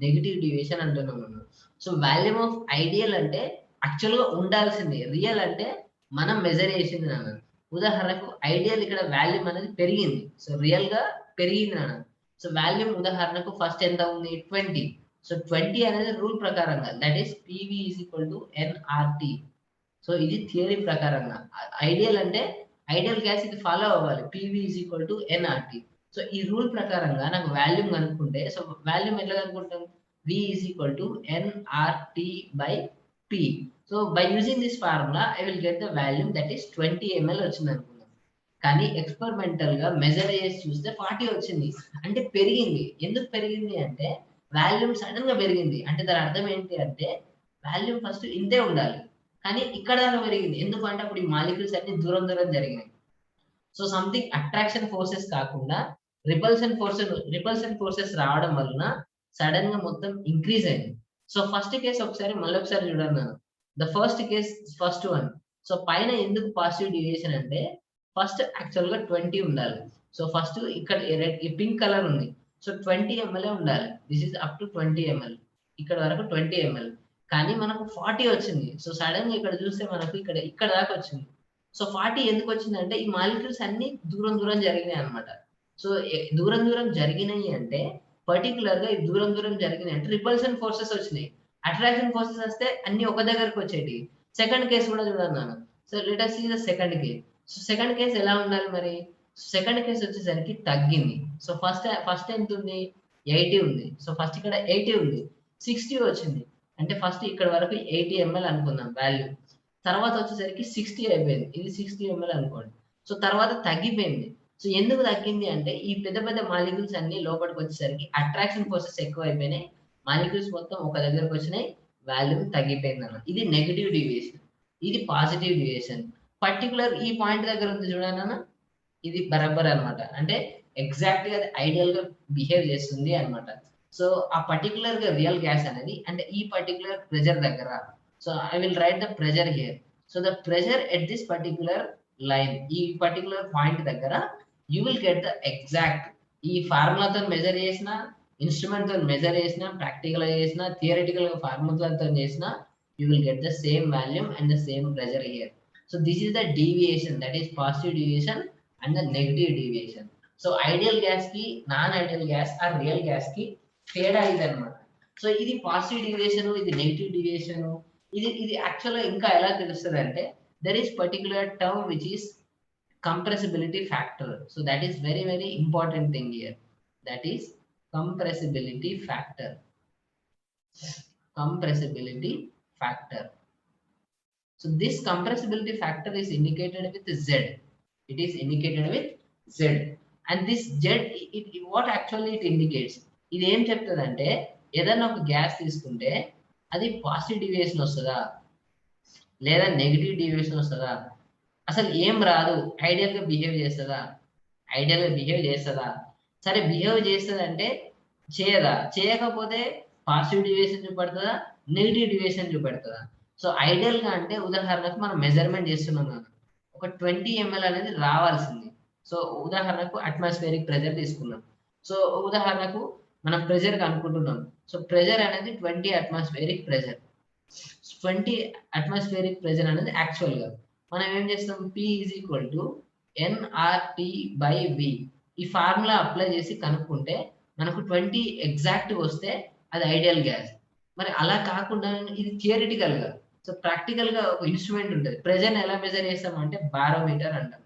నెగిటివ్ డివియేషన్ అంటున్నాం మనం. సో వాల్యూమ్ ఆఫ్ ఐడియల్ అంటే యాక్చువల్ గా ఉండాల్సింది, రియల్ అంటే మనం మెజర్ చేసింది నాన్న. ఉదాహరణకు ఐడియల్ ఇక్కడ వాల్యూమ్ అనేది పెరిగింది, సో రియల్ గా పెరిగింది నాన్న. సో వాల్యూమ్ ఉదాహరణకు ఫస్ట్ ఎంత ఉంది 20. సో 20 అనేది రూల్ ప్రకారంగా that is PV = nRT. So ఇది థియరీ ప్రకారంగా. ఐడియల్ అంటే ఐడియల్ గ్యాస్ ఇది ఫాలో అవ్వాలి, PV = nRT. సో ఈ రూల్ ప్రకారంగా నాకు వాల్యూమ్ కనుక్కుంటే, సో వాల్యూమ్ ఎట్లా కనుక్కుంటాం, V = nRT/P. So by using this formula I will get the volume that is 20 ml వచ్చింది అనుకుందాం. కానీ ఎక్స్పెరిమెంటల్ గా మెజర్ చేసి చూస్తే 40 వచ్చింది, అంటే పెరిగింది. ఎందుకు పెరిగింది అంటే వాల్యూమ్ సడన్ గా పెరిగింది. అంటే దాని అర్థం ఏంటి అంటే వాల్యూమ్ ఫస్ట్ ఇంతే ఉండాలి, కానీ ఇక్కడ దాకా పెరిగింది. ఎందుకంటే అప్పుడు ఈ మాలిక్యూల్స్ అన్ని దూరం దూరం జరిగినాయి. సో సంథింగ్ అట్రాక్షన్ ఫోర్సెస్ కాకుండా రిపల్షన్ ఫోర్సెస్ రావడం వలన సడన్ గా మొత్తం ఇంక్రీజ్ అయింది. సో ఫస్ట్ కేసు ఒకసారి మళ్ళొకసారి చూడండి. The first case, first one. So పైన ఎందుకు పాజిటివ్ డివియేషన్ అంటే ఫస్ట్ యాక్చువల్ గా 20 ఉండాలి. సో ఫస్ట్ ఇక్కడ ఈ పింక్ కలర్ ఉంది, సో 20 ml ఉండాలి. This is up to 20 ml, ఇక్కడ వరకు 20 ml. కానీ మనకు 40 వచ్చింది. సో సడన్ గా ఇక్కడ చూస్తే మనకు ఇక్కడ దాకా వచ్చింది. సో 40 ఎందుకు వచ్చిందంటే ఈ మాలిక్యూల్స్ అన్ని దూరం దూరం జరిగినాయి అనమాట. సో దూరం దూరం జరిగినాయి అంటే పర్టికులర్ గా ఈ దూరం దూరం జరిగినాయి అంటే రిపల్షన్ ఫోర్సెస్ వచ్చినాయి. అట్రాక్షన్ ఫోర్సెస్ వస్తే అన్ని ఒక దగ్గరకు వచ్చేటి. సెకండ్ కేసు కూడా చూడన్నాను. So let us see the second case. So second case ఎలా ఉండాలి మరి, సెకండ్ కేసు వచ్చేసరికి తగ్గింది. సో ఫస్ట్ ఎంత ఉంది 80 ఉంది. సో ఫస్ట్ ఇక్కడ 80 ఉంది, 60 వచ్చింది. అంటే ఫస్ట్ ఇక్కడ వరకు 80 ml అనుకుందాం వాల్యూ, తర్వాత వచ్చేసరికి 60 అయిపోయింది, ఇది 60 ml అనుకోండి. సో తర్వాత తగ్గిపోయింది. సో ఎందుకు తగ్గింది అంటే ఈ పెద్ద పెద్ద మాలిక్యూల్స్ అన్ని లోపలికి వచ్చేసరికి అట్రాక్షన్ ఫోర్సెస్ ఎక్కువ అయిపోయినాయి, మాలిక్యూల్స్ మొత్తం ఒక దగ్గరకు వచ్చినాయి, వాల్యూమ్ తగ్గిపోయింది అన్నమాట. ఇది నెగిటివ్ డివియేషన్, ఇది పాజిటివ్ డివియేషన్. పర్టికులర్ ఈ పాయింట్ దగ్గర ఉంది చూడన్నా, ఇది బరాబర్ అన్నమాట. అంటే ఎగ్జాక్ట్ గా ఐడియల్ గా బిహేవ్ చేస్తుంది అన్నమాట. సో ఆ పర్టికులర్ గా రియల్ గ్యాస్ అనేది అంటే ఈ పర్టికులర్ ప్రెజర్ దగ్గర, so I will write the pressure here. So the pressure at this particular line, ఈ పర్టికులర్ పాయింట్ దగ్గర you will get the exact, ఈ ఫార్ములాతో మెజర్ చేసిన, ఇన్స్ట్రుమెంట్ తో మెజర్ చేసిన, ప్రాక్టికల్ గా చేసిన, థియరిటికల్ గా ఫార్ములాతో చేసిన, you will get the same volume and the same pressure here. So this is the deviation, that is positive deviation and the negative deviation. So ideal gas ki non ideal gas or real gas ki teda ఇది అన్నమాట. So ఇది positive deviation, ఇది negative deviation. ఇది actual గా ఇంకా ఎలా తెలుస్తుంది అంటే there is particular term which is compressibility factor. So that is very very important thing here, that is compressibility factor. Compressibility factor. So this compressibility factor is indicated with Z. It is indicated with Z. And this Z, what actually it indicates? ఇది ఏం చెప్తుందంటే ఏదైనా ఒక gas తీసుకుంటే అది positive deviation వస్తుందా లేదా negative deviation వస్తుందా, అసలు ఏం రాదు, ఐడియల్ గా బిహేవ్ చేస్తుందా, ఐడియల్ గా బిహేవ్ చేస్తుందా, సరే బిహేవ్ చేస్తుంది అంటే చేయదా, చేయకపోతే పాజిటివ్ డివియేషన్ చూపెడుతుందా, నెగిటివ్ డివియేషన్ చూపెడుతుందా. సో ఐడియల్ గా అంటే ఉదాహరణకు మనం మెజర్మెంట్ చేస్తున్నాం కదా, ఒక 20 ml అనేది రావాల్సింది. సో ఉదాహరణకు అట్మాస్ఫియరిక్ ప్రెజర్ తీసుకున్నాం, సో ఉదాహరణకు మనం ప్రెషర్ కనుక్కుంటున్నాం. సో ప్రెషర్ అనేది 20 అట్మాస్ఫియరిక్ ప్రెషర్. 20 అట్మాస్ఫియరిక్ ప్రెషర్ అనేది యాక్చువల్‌గా. మనం ఏం చేస్తాం? P nRT/V ఈ ఫార్ములా అప్లై చేసి కనుక్కుంటే మనకు 20 ఎగ్జాక్ట్ వస్తే అది ఐడియల్ గ్యాస్. మరి అలా కాకుండా ఇది థియరిటికల్‌గా. సో ప్రాక్టికల్‌గా ఒక ఇన్‌స్ట్రుమెంట్ ఉంటది. ప్రెషర్‌ని ఎలా మెజర్ చేస్తామంటే బారోమీటర్ అంటాం.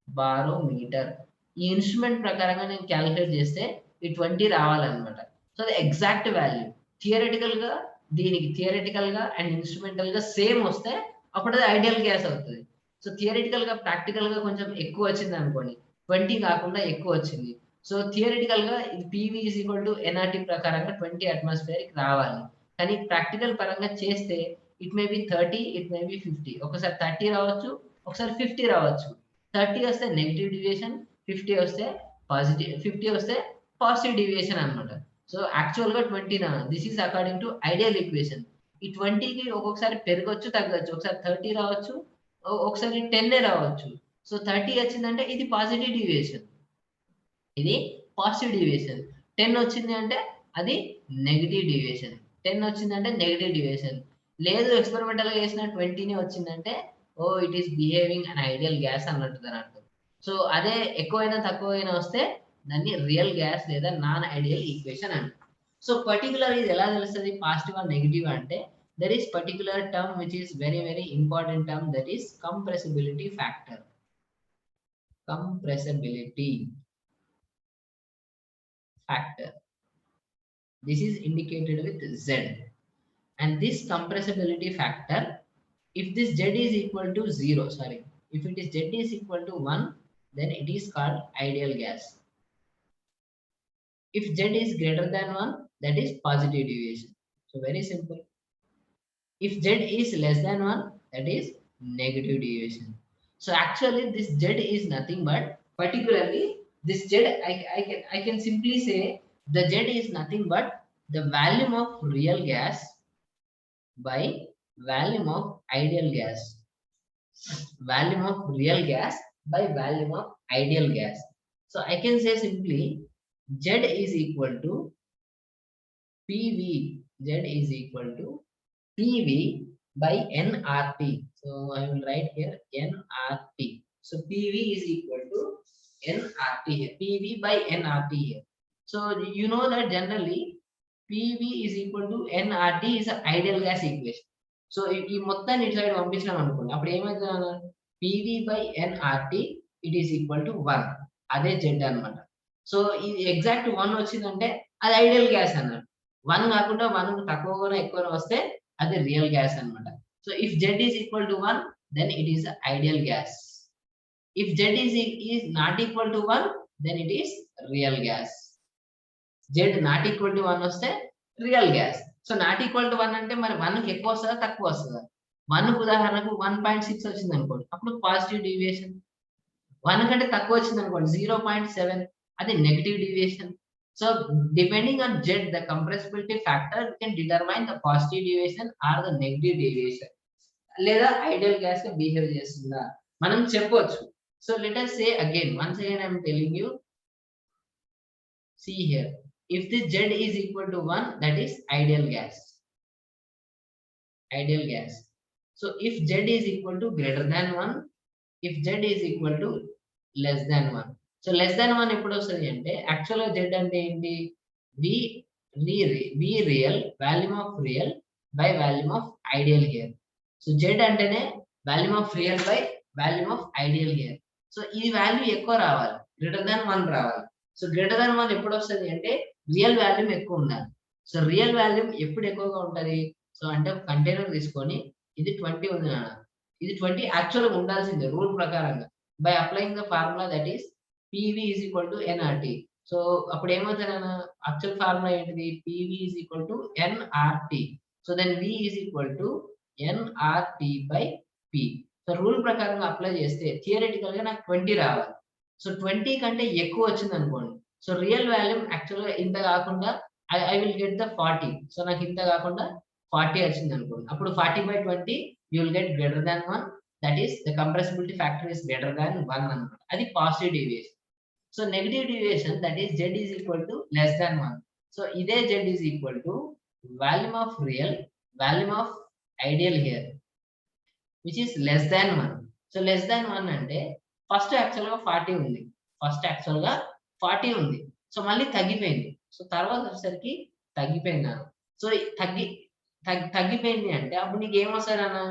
బారోమీటర్. ఈ ఇన్‌స్ట్రుమెంట్ ప్రకారంగా నేను కాలిక్యులేట్ చేస్తే ఈ 20 రావాలన్నమాట. సో అది ఎగ్జాక్ట్ వాల్యూ. థియరిటికల్‌గా థియరిటికల్‌గా అండ్ ఇన్‌స్ట్రుమెంటల్‌గా సేమ్ వస్తే అప్పుడు అది ఐడియల్ గ్యాస్ అవుతది. సో థియరిటికల్‌గా, ప్రాక్టికల్‌గా కొంచెం ఎక్కువ వచ్చిందనుకోండి. 20 కాకుండా ఎక్కువ వచ్చింది. సో థియరిటికల్‌గా ఇది పీవీ ఎన్ఆర్‌టీ ప్రకారంగా 20 అట్మాస్ఫియర్‌కి రావాలి. కానీ ప్రాక్టికల్ పరంగా చేస్తే it may be 30, it may be 50. ఒకసారి 30 రావచ్చు, ఒకసారి 50 రావచ్చు. 30 వస్తే నెగెటివ్ డీవియేషన్, 50 వస్తే పాజిటివ్, 50 వస్తే పాజిటివ్ డీవియేషన్ అన్నమాట. సో యాక్చువల్‌గా 20 this is according to ideal equation. ఈ 20కి ఒక్కొక్కసారి పెరగొచ్చు, తగ్గొచ్చు. ఒకసారి 30 రావచ్చు, ఒకసారి 10 రావచ్చు. సో 30 వచ్చిందంటే ఇది పాజిటివ్ డీవియేషన్. ఇది పాజిటివ్ డీవియేషన్. 10 వచ్చింది అంటే అది నెగెటివ్ డీవియేషన్. 10 వచ్చిందంటే నెగెటివ్ డీవియేషన్. లేదు ఎక్స్‌పెరిమెంటల్‌గా చేసిన 20నే వచ్చిందంటే oh! It is behaving an ideal gas అన్నట్టు దానర్థం. సో అదే ఎక్కువైనా, తక్కువైనా వస్తే దాన్ని రియల్ గ్యాస్ లేదా నాన్ ఐడియల్ ఈక్వేషన్ అంటాం. సో పర్టిక్యులర్ ఇది ఎలా తెలుస్తది పాజిటివ్ ఆర్ నెగెటివ్ అంటే there is particular term which is very very important term, that is compressibility factor. Compressibility factor. This is indicated with Z. And this compressibility factor, if this Z is equal to 0, sorry, if it is Z is equal to 1, then it is called ideal gas. If Z is greater than 1, that is positive deviation. So very simple. If Z is less than 1, that is negative deviation. So actually this Z is nothing but, particularly this Z, I can simply say the Z is nothing but the volume of real gas by volume of ideal gas. Volume of real gas by volume of ideal gas. So I can say simply Z is equal to PV. Z is equal to PV by nRT. So I will write here nRT. So PV is equal to nRT here. PV by nRT here. So you know that generally PV is equal to nRT is an ideal gas equation. So ఈ మొత్తాన్ని ఇటు side పంపించినాం అనుకోండి, అప్పుడు ఏమవుతుంది? PV by NRT it is equal to 1. అదే Z అన్నమాట. So ఇది exact 1 వచ్చిందంటే అది ఐడియల్ గ్యాస్ అన్నట్టు. 1 కాకుండా 1 తక్కువగానో ఎక్కువనో వస్తే అది రియల్ గ్యాస్ అన్నమాట. So if Z is equal to 1, then it is ideal gas. If Z is not equal to 1, then it is real gas. Z not equal to 1 వస్తే real gas. So not equal to 1 అంటే మరి 1కి ఎక్కువ వస్తదా? తక్కువ వస్తదా? 1కి ఉదాహరణకు 1.6 వచ్చిందనుకోండి, అప్పుడు పాజిటివ్ డీవియేషన్. 1 కంటే తక్కువ వచ్చిందనుకోండి 0.7, అది negative deviation. So depending on Z the compressibility factor can determine the positive deviation or the negative deviation. లేదా ఐడియల్ గ్యాస్ గా బిహేవ్ చేస్తుందా మనం చెప్పొచ్చు. So let us say again, once again I am telling you, see here, if this Z is equal to 1, that is ideal gas. Ideal gas. So if Z is equal to greater than 1, if Z is equal to less than 1. So less than 1 ఎప్పుడు వస్తుంది అంటే యాక్చువల్గా Z అంటే ఏంటి? V real, volume of real by volume of ideal here. So Z అంటేనే volume of real by volume of ideal here. So ఈ value ఎక్కువ రావాలి, గ్రేటర్ దాన్ 1 రావాలి. సో గ్రేటర్ దాన్ 1 ఎప్పుడు వస్తుంది అంటే రియల్ వాల్యూమ్ ఎక్కువ ఉండాలి. సో రియల్ వాల్యూమ్ ఎప్పుడు ఎక్కువగా ఉంటది? సో అంటే ఒక కంటైనర్ తీసుకొని ఇది 20 ఉంది నాన్న, ఇది 20 యాక్చువల్‌గా ఉండాల్సిందే రూల్ ప్రకారంగా. By applying the formula that is PV is equal to NRT. So అప్పుడు ఏమవుతుంది నాన్న? యాక్చువల్ ఫార్ములా ఏంటిది? PV is equal to NRT. So then V is equal to NRT by P. సో రూల్ ప్రకారంగా అప్లై చేస్తే థియరిటికల్‌గా నాకు 20 రావాలి. సో 20 కంటే ఎక్కువ వచ్చిందనుకోండి, సో రియల్ వాల్యూమ్ యాక్చువల్‌గా ఇంత కాకుండా I will get the 40. So నాకు ఇంత కాకుండా 40 వచ్చిందనుకోండి, అప్పుడు 40/20 you will get greater than 1, that is the compressibility factor is greater than 1 అన్నమాట. అది positive deviation. So negative deviation, that is z is equal to less than 1. So ide z is equal to volume of real, volume of ideal here, which is less than 1. So less than 1 అంటే first actual గా 40 ఉంది, first actual గా 40 ఉంది. So మళ్ళీ తగ్గిపోయింది. So తర్వాత వచ్చేసరికి తగ్గిపోయింది. సో తగ్గిపోయింది అంటే అప్పుడు నీకు ఏమొస్తుంది అన్న?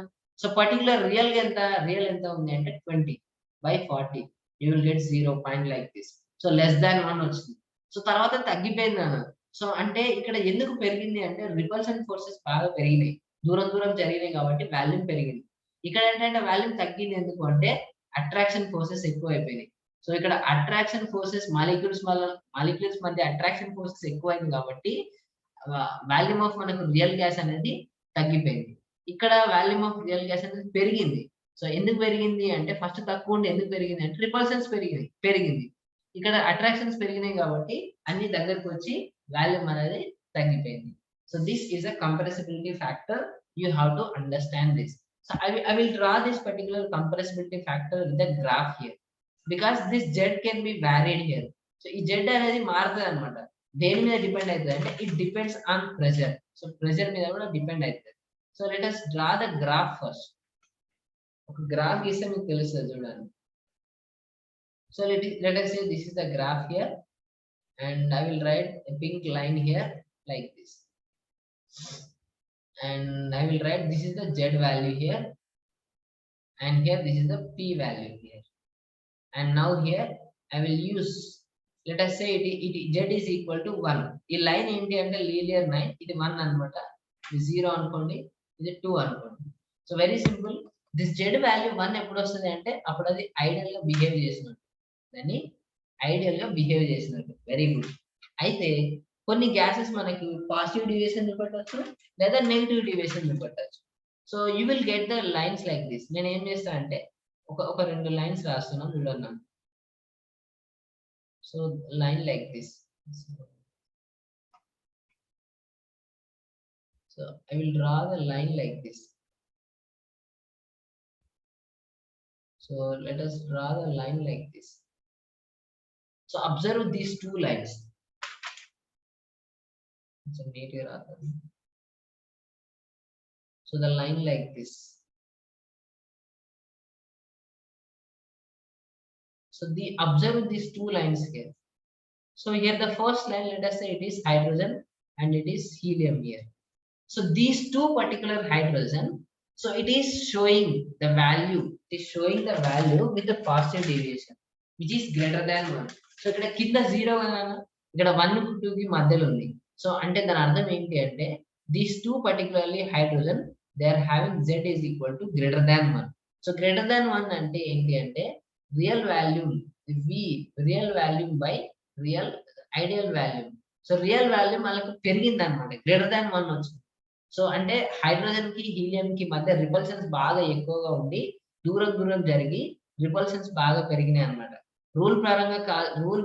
సో పర్టికులర్ రియల్ ఎంత, రియల్ ఎంత ఉంది అంటే 20/40, you will get 0 point like this. So less than 1 వచ్చింది. సో తర్వాత తగ్గిపోయింది అన్న. సో అంటే ఇక్కడ ఎందుకు పెరిగింది అంటే రిపల్షన్ ఫోర్సెస్ బాగా పెరిగినాయి, దూరం దూరం జరిగినాయి కాబట్టి వాల్యూమ్ పెరిగింది. ఇక్కడ ఏంటంటే వాల్యూమ్ తగ్గింది ఎందుకు అంటే అట్రాక్షన్ ఫోర్సెస్ ఎక్కువ అయిపోయినాయి. సో ఇక్కడ అట్రాక్షన్ ఫోర్సెస్ మాలిక్యూల్స్ మధ్య అట్రాక్షన్ ఫోర్సెస్ ఎక్కువైంది కాబట్టి వాల్యూమ్ ఆఫ్ మనకు రియల్ గ్యాస్ అనేది తగ్గిపోయింది. ఇక్కడ వాల్యూమ్ ఆఫ్ రియల్ గ్యాస్ అనేది పెరిగింది. సో ఎందుకు పెరిగింది అంటే ఫస్ట్ తక్కువ ఉండి ఎందుకు పెరిగింది అంటే రిపల్షన్స్ పెరిగింది. ఇక్కడ అట్రాక్షన్స్ పెరిగినాయి కాబట్టి అన్ని దగ్గరకు వచ్చి వాల్యూమ్ అనేది తగ్గిపోయింది. So this is a compressibility factor. You have to understand this. So I will draw this particular compressibility factor with a graph here, because this z can be varied here. So ఈ z అనేది మారుతుంది అనమాట. దేని మీద depend అవుతుంది అంటే it depends on pressure. So pressure మీద కూడా డిపెండ్ అవుతుంది. So let us draw the graph first. ఒక గ్రాఫ్ గీస్తే మీకు తెలుస్తుంది చూడండి. So let us say this is the graph here, and I will write a pink line here like this. And I will write this is the z value here, and here this is the p value here. And now here I will use, let us say z is equal to 1. ఈ line ఏంటి అంటే linear line. ఇది 1 అన్నమాట, ఇది 0 అనుకోండి, ఇది 2 అనుకోండి. So very simple. This z value 1 ఎప్పుడు వస్తుంది అంటే అప్పుడు అది ఐడియల్ గా బిహేవ్ చేసినట్టు, దాన్ని ఐడియల్ గా బిహేవ్ చేసినట్టు. Very good. అయితే కొన్ని గ్యాసెస్ మనకి పాజిటివ్ డివియేషన్ చూపెట్టచ్చు లేదా నెగిటివ్ డివియేషన్ చూపెట్టచ్చు. So you will get the lines like this. నేను ఏం చేస్తా అంటే ఒక 2 లైన్స్ రాస్తున్నాను చూడండి. So line like this. So I will draw the line like this. So let us draw the line like this. So observe these 2 lines. So neatly rather. So the line like this. So observe these 2 lines here. So here the first line, let us say it is hydrogen and it is helium here. So these 2 particular hydrogen, so it is showing the value. It is showing the value with the positive deviation, which is greater than 1. So ఇక్కడ కింద 0 కదా, ఇక్కడ 1 కి 2 కి మధ్యలో ఉంది. So అంటే దాని అర్థం ఏంటి అంటే these 2 particularly hydrogen, they are having z is equal to greater than 1. So greater than 1 అంటే ఏంటి అంటే real volume real volume by real ideal volume. So real volume వాళ్ళకి పెరిగింది అనమాట, గ్రేటర్ దాన్ 1 వచ్చింది. సో అంటే హైడ్రోజన్ కి హీలియం కి మధ్య రిపల్షన్స్ బాగా ఎక్కువగా ఉండి దూరం జరిగి రిపల్షన్స్ బాగా పెరిగినాయి అనమాట. రూల్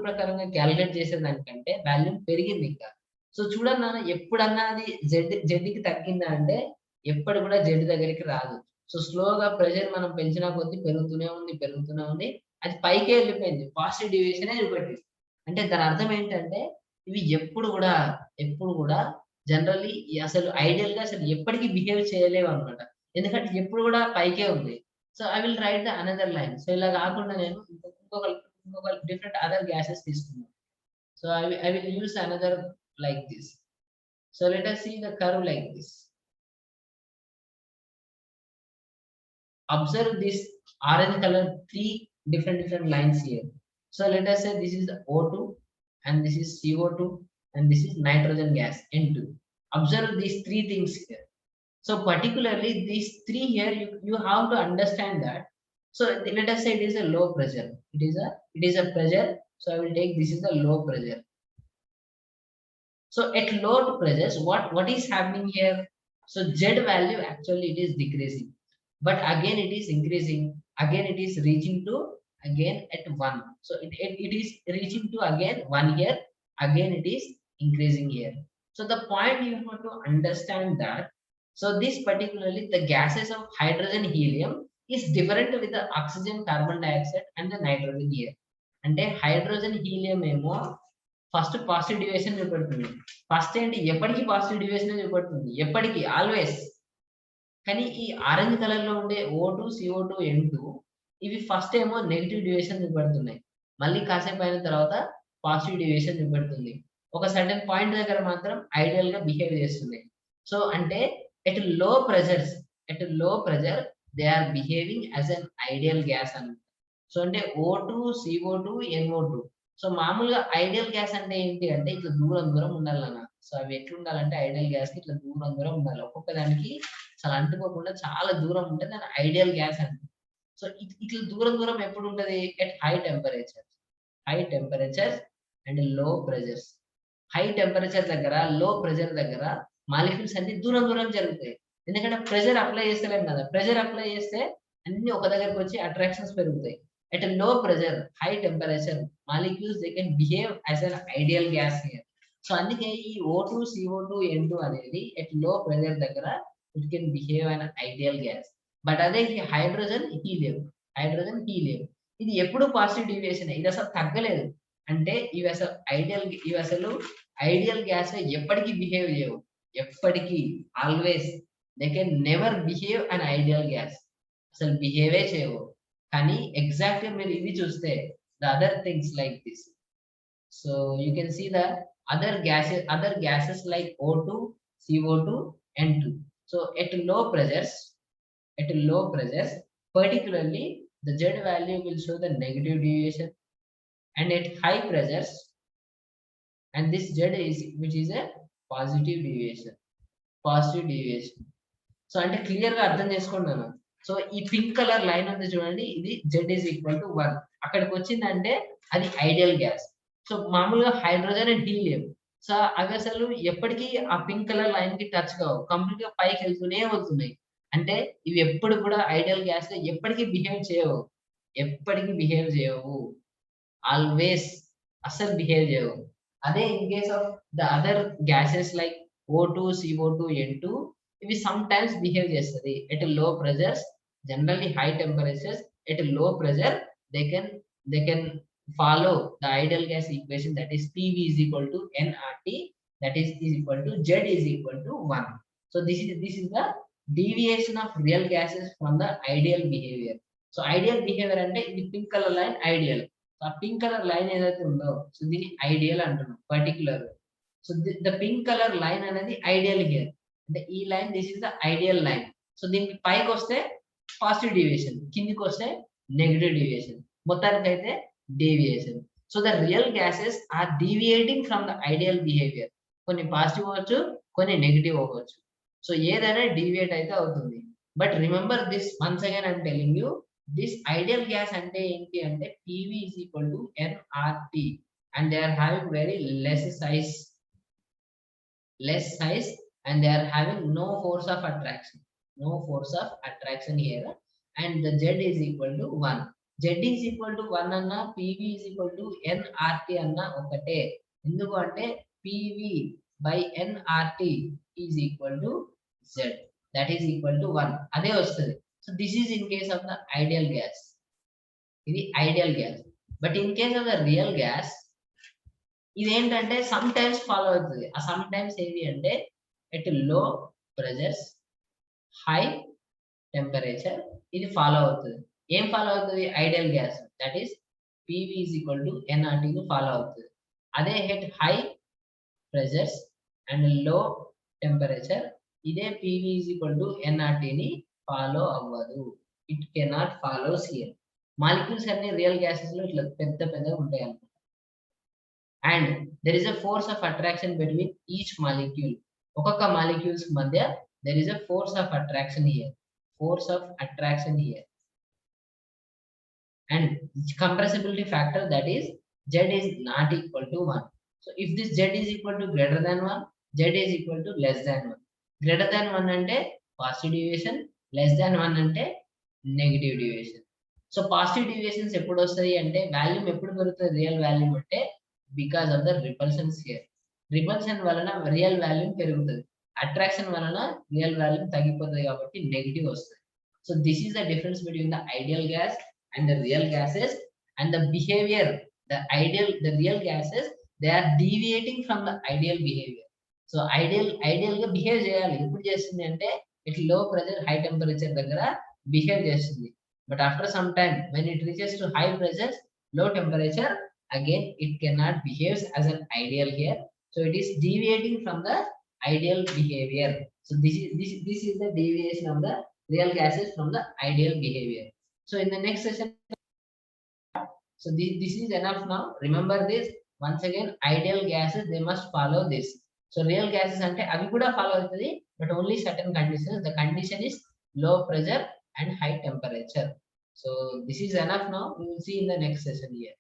ప్రకారంగా క్యాలిక్యులేట్ చేసేదానికంటే వాల్యూమ్ పెరిగింది ఇంకా. సో చూడండి నాన్న, ఎప్పుడన్నా అది జెడ్కి తగ్గిందా అంటే ఎప్పుడు కూడా జెడ్ దగ్గరికి రాదు. సో స్లోగా ప్రెషర్ మనం పెంచినా కొద్దీ పెరుగుతూనే ఉంది, అది పైకే వెళ్ళిపోయింది, పాజిటివ్ డివియేషన్ చూపెట్టింది. అంటే దాని అర్థం ఏంటంటే ఇవి ఎప్పుడు కూడా జనరల్లీ అసలు ఐడియల్ గా అసలు ఎప్పటికీ బిహేవ్ చేయలేవు అనమాట, ఎందుకంటే ఎప్పుడు కూడా పైకే ఉంది. So I will write the another line. So ఇలా కాకుండా నేను ఇంకొక డిఫరెంట్ అదర్ గ్యాసెస్ తీసుకున్నాను. So I will use another like this. So let us see the curve like this. Observe this orange color, 3 different lines here. So let us say this is O2 and this is CO2 and this is nitrogen gas N2. Observe these 3 things here. So particularly these 3 here, you have to understand that. So let us say it is a low pressure. It is a pressure. So I will take this is a low pressure. So at low pressures, what is happening here? So Z value actually it is decreasing, but again it is increasing. Again it is reaching to again at 1. So it is reaching to again 1 here. Again it is increasing here. So the point you have to understand that. So this particularly the gases of hydrogen, helium is different with the oxygen, carbon dioxide and the nitrogen here. అంటే hydrogen helium ఏమో first positive deviation చూపెడుతుంది. First ఏంటి ఎప్పటికీ positive deviation చూపెడుతుంది, ఎప్పటికీ always. కానీ ఈ orange colour లో ఉండే O2 CO2 N2 ఇవి ఫస్ట్ ఏమో నెగటివ్ డివియేషన్ చూపెడుతున్నాయి, మళ్ళీ కాసేపు అయిన తర్వాత పాజిటివ్ డివియేషన్ చూపెడుతుంది. ఒక సర్టెన్ పాయింట్ దగ్గర మాత్రం ఐడియల్ గా బిహేవ్ చేస్తుంది. సో అంటే at low pressure they are behaving as an ideal gas అన్నమాట. సో అంటే O2 CO2 NO2. సో మామూలుగా ఐడియల్ గ్యాస్ అంటే ఏంటి అంటే ఇట్లా దూరం ఉండాలన్న. సో అవి ఎట్లా ఉండాలంటే ఐడియల్ గ్యాస్ కి ఇట్లా దూరం ఉండాలి, ఒక్కొక్క దానికి అసలు అంటుకోకుండా చాలా దూరం ఉంటే దాని ఐడియల్ గ్యాస్ అంట. సో ఇట్లా దూరం ఎప్పుడు ఉంటది? ఎట్ హై టెంపరేచర్స్ అండ్ లో ప్రెజర్స్. హై టెంపరేచర్ దగ్గర, లో ప్రెజర్ దగ్గర మాలిక్యూల్స్ అన్ని దూరం జరుగుతాయి. ఎందుకంటే ప్రెజర్ అప్లై చేస్తలేం కదా, ప్రెజర్ అప్లై చేస్తే అన్ని ఒక దగ్గరకు వచ్చి అట్రాక్షన్స్ పెరుగుతాయి. At low pressure, high temperature molecules they can behave as an ideal gas here. So అందుకే ఈ O2 CO2 N2 అనేది ఎట్ లో ప్రెజర్ దగ్గర it can behave an ideal gas. But అదే హైడ్రోజన్ హీలియం ఇది ఎప్పుడు positive deviation, ఇది అసలు తగ్గలేదు. అంటే ఇవి అసలు ఐడియల్ గ్యాస్ ఎప్పటికీ బిహేవ్ చేయవు, ఎప్పటికీ always they can never behave an ideal gas, అసలు బిహేవే చేయవు. కానీ ఎగ్జాక్ట్ గా మీరు ఇవి చూస్తే the other things like this. So you can see the other gases like O2, CO2, N2. So at low pressures, particularly the Z value will show the negative deviation, and at high pressures, and this Z is which is a positive deviation. So అంటే clear గా అర్థం చేసుకున్నాను. So ఈ pink colour line ఉంది చూడండి, ఇది Z is equal to 1. అక్కడికి వచ్చిందంటే అది ఐడియల్ గ్యాస్. సో మామూలుగా హైడ్రోజన్ అండ్ హీలియం, సో అవి అసలు ఎప్పటికీ ఆ పింక్ కలర్ లైన్ కి టచ్ కావు, కంప్లీట్ గా పైకి వెళ్తూనే వెళ్తున్నాయి. అంటే ఇవి ఎప్పుడు కూడా ఐడియల్ గ్యాస్ గా ఎప్పటికీ బిహేవ్ చేయవు, ఆల్వేస్ అసలు బిహేవ్ చేయవు. అదే in case of the other gases like O2 CO2 N2 ఇవి సమ్ టైమ్స్ బిహేవ్ చేస్తుంది at low pressures, generally high temperatures. At low pressure they can follow the ideal gas equation, that is PV is equal to nRT, that is equal to Z is equal to 1. So this is the deviation of real gases from the ideal behavior. So ideal behavior అంటే ఇది pink colour line ideal. So ఆ pink colour line ఏదైతే ఉందో so దీన్ని ideal అంటున్నాం particular. So the pink colour line అనేది ideal here, అంటే ఈ లైన్ this is the ideal line. So దీనికి పైకి వస్తే పాజిటివ్ డీవియేషన్, కిందికి వస్తే నెగటివ్ డీవియేషన్, మొత్తానికైతే deviation. So the real gases are deviating from the ideal behaviour. కొన్ని పాజిటివ్ అవ్వచ్చు, కొన్ని నెగిటివ్ అవ్వచ్చు. సో ఏదైనా డీవియేట్ అయితే అవుతుంది. But remember this once again I'm telling you, this ideal gas అంటే ఏంటి అంటే PV is equal to nRT, and they are having very less size, and they are having no force of attraction here, and the Z is equal to 1. Z is equal to 1 అన్నా, PV is equal to nRT అన్నా ఒకటే. ఎందుకు అంటే PV by nRT is equal to Z, that is equal to 1, అదే వస్తుంది. So this is in case of the ideal gas, ఇది ideal gas. But in case of the real gas ఇదేంటంటే sometimes follow అవుతుంది. ఆ sometimes ఏది అంటే at low pressures, high temperature ఇది follow అవుతుంది. ఏం ఫాలో అవుతుంది? Ideal gas, that is PV is equal to nRT ని ఫాలో అవుతుంది. అదే at high pressures and low temperature ఇదే PV is equal to nRT ని ఫాలో అవ్వదు. It cannot follows here. Molecules అన్ని రియల్ గ్యాసెస్ లో ఇట్లా పెద్దగా ఉంటాయి అన్నమాట. And there is a force of attraction between each molecule. ఒక్కొక్క మాలిక్యూల్స్ మధ్య there is a force of attraction here, and compressibility factor, that is Z is not equal to 1. So if this Z is equal to greater than 1, Z is equal to less than 1. Greater than 1 అంటే positive deviation, less than 1 అంటే negative deviation. So positive deviations ఎప్పుడు వస్తాయి అంటే volume ఎప్పుడు పెరుగుతుంది real volume అంటే because of the repulsions here. Repulsion వలన real volume పెరుగుతుంది, అట్రాక్షన్ వలన రియల్ వాల్యూమ్ తగ్గిపోతుంది కాబట్టి నెగటివ్ వస్తుంది. So this is the difference between the ideal gas and the real gases and the behavior the real gases, they are deviating from the ideal behavior. So ideal గా behave చేయాలి. ఎప్పుడు చేస్తుంది అంటే it లో pressure high temperature దగ్గర behave చేస్తుంది. But after some time when it reaches to high pressures, low temperature, again it cannot behaves as an ideal here. So it is deviating from the ideal behavior. So this is the deviation of the real gases from the ideal behavior. So in the next session, so this is enough now. Remember this once again, ideal gases they must follow this. So real gases ante avi kuda follow అవుతది, but only certain conditions. The condition is low pressure and high temperature. So this is enough now. We will see in the next session here.